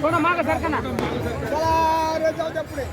थोडं माग सारखं ना जाऊ द्या पुढे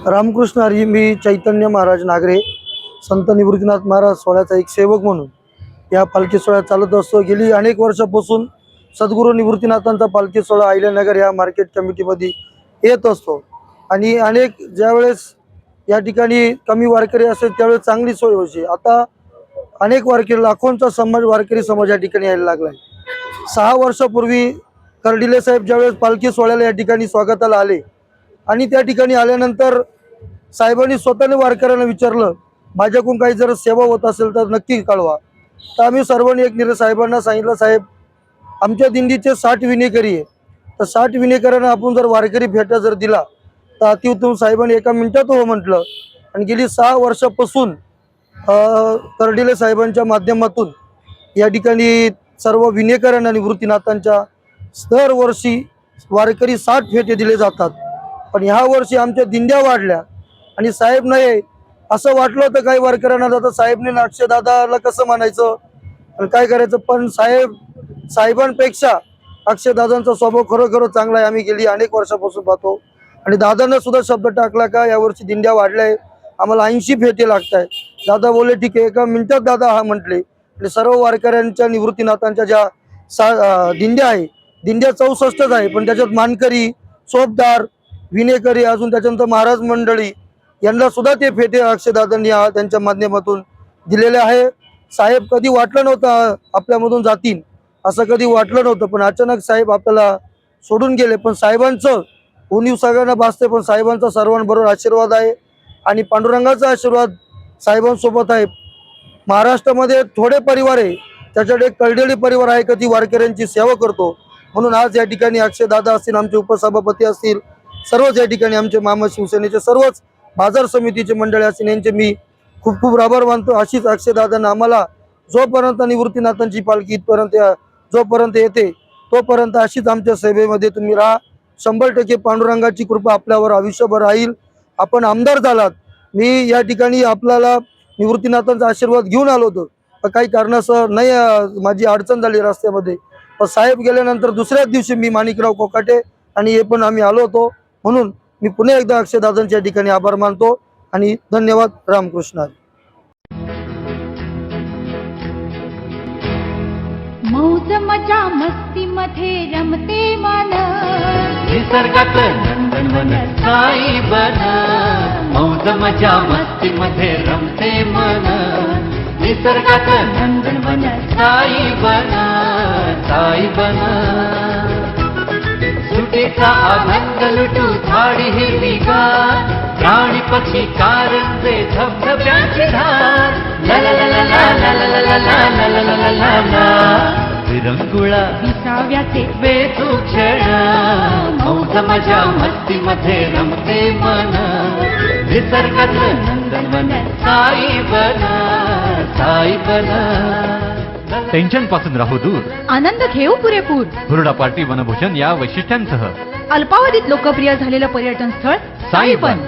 रामकृष्ण हरी. मी चैतन्य महाराज नागरे, संत निवृत्तीनाथ महाराज सोहळ्याचा एक सेवक म्हणून या पालखी सोहळ्यात चालत असतो. गेली अनेक वर्षापासून सद्गुरू निवृत्तीनाथांचा पालखी सोहळा अहिल्यानगर या मार्केट कमिटीमध्ये येत असतो आणि अनेक ज्यावेळेस या ठिकाणी कमी वारकरी असेल त्यावेळेस चांगली सोय व्हायची. आता अनेक वारकरी, लाखोंचा समाज, वारकरी समाज या ठिकाणी यायला लागला आहे. 6 वर्षापूर्वी कर्डिले साहेब ज्यावेळेस पालखी सोहळ्याला या ठिकाणी स्वागताला आले आणि त्या ठिकाणी आल्यानंतर साहेबांनी स्वतःने वारकऱ्यांना विचारलं, माझ्याकडून काही जर सेवा होत असेल तर नक्की कळवा. तर आम्ही सर्वांनी एक निर्णय साहेबांना सांगितलं, साहेब आमच्या दिंडीचे 60 विनेकरी आहे, तर 60 विनेकरांना आपण जर वारकरी भेटा जर दिला तर अतिउत्तम. साहेबांनी एका मिनिटात हो म्हटलं आणि गेली 6 वर्षापासून कर्डिले साहेबांच्या माध्यमातून या ठिकाणी सर्व विनेकरांना निवृत्तीनाथांच्या दरवर्षी वारकरी 60 फेटे दिले जातात. पण ह्या वर्षी आमच्या दिंड्या वाढल्या आणि साहेब नाही असं वाटलं होतं काही वारकऱ्यांना, आता साहेबने अक्षय दादाला कसं म्हणायचं आणि काय करायचं. पण साहेबांपेक्षा अक्षय दादांचा स्वभाव खरोखर चांगला आहे. आम्ही गेली अनेक वर्षापासून पाहतो आणि दादांना सुद्धा शब्द टाकला का यावर्षी दिंड्या वाढल्या आहे, आम्हाला 80 फेटे लागत आहे. दादा बोलले ठीक आहे. एका मिनिटात दादा हा म्हटले आणि सर्व वारकऱ्यांच्या निवृत्तीनाथांच्या ज्या दिंड्या आहे, दिंड्या 64च आहे, पण त्याच्यात मानकरी, चोपदार, विनेकरी, अजून त्याच्यानंतर महाराज मंडळी यांना सुद्धा ते फेटे अक्षयदादांनी त्यांच्या माध्यमातून दिलेले आहे. साहेब कधी वाटलं नव्हतं आपल्यामधून जातील, असं कधी वाटलं नव्हतं, पण अचानक साहेब आपल्याला सोडून गेले. पण साहेबांचं उणीव सगळ्यांना भासते, पण साहेबांचा सर्वांबरोबर आशीर्वाद आहे आणि पांडुरंगाचा आशीर्वाद साहेबांसोबत आहे. महाराष्ट्रामध्ये थोडे परिवार आहे त्याच्याकडे एक कळडेली परिवार आहे का ती वारकऱ्यांची सेवा करतो. म्हणून आज या ठिकाणी अक्षयदादा असतील, आमचे उपसभापती असतील, सर्वच या ठिकाणी आमचे मामा शिवसेनेचे सर्वच बाजार समितीचे मंडळी असतील, यांचे मी खूप खूप आभार मानतो. अशीच अक्षयदादांना आम्हाला जोपर्यंत निवृत्तीनाथांची पालखी इथपर्यंत जोपर्यंत येते तोपर्यंत अशीच आमच्या सेवेमध्ये तुम्ही राहा. 100% पांडुरंगाची कृपा आपल्यावर आयुष्यभर राहील. आपण आमदार झालात. मी या ठिकाणी आपल्याला निवृत्तीनाथांचा आशीर्वाद घेऊन आलो होतो, पण काही कारणासह नाही, माझी अडचण झाली रस्त्यामध्ये. पण साहेब गेल्यानंतर दुसऱ्याच दिवशी मी माणिकराव कोकाटे आणि हे पण आम्ही आलो होतो. म्हणून मी पुन्हा एकदा अक्षयदादांच्या ठिकाणी आभार मानतो आणि धन्यवाद. रामकृष्ण. मौज मजा मस्ती मध्ये रमते मन, निसर्गात नंदनवन साई बन. मौज मजा मस्ती मध्ये रमते मन, निसर्गात नंदनवन साई बन, साई बन. सुटीचा आनंद लुटू झाडी हिरवीगार, प्राणी पक्षी कारंजे धबधब्याची धार. ला ला ला ला ला ला ला ला ला ला ला ला ला ला. विरंगुळा विसाव्याचे वेचू क्षण, मौज मजा मस्ती मध्ये रमते मन, निसर्गात नंदनवन साई बन, साई बन. टेन्शन पासून राहू दूर, आनंद घेऊ पुरेपूर. हुरडा पार्टी वनभूषण या वैशिष्ट्यांसह अल्पावधीत लोकप्रिय झालेलं पर्यटन स्थळ साईबन.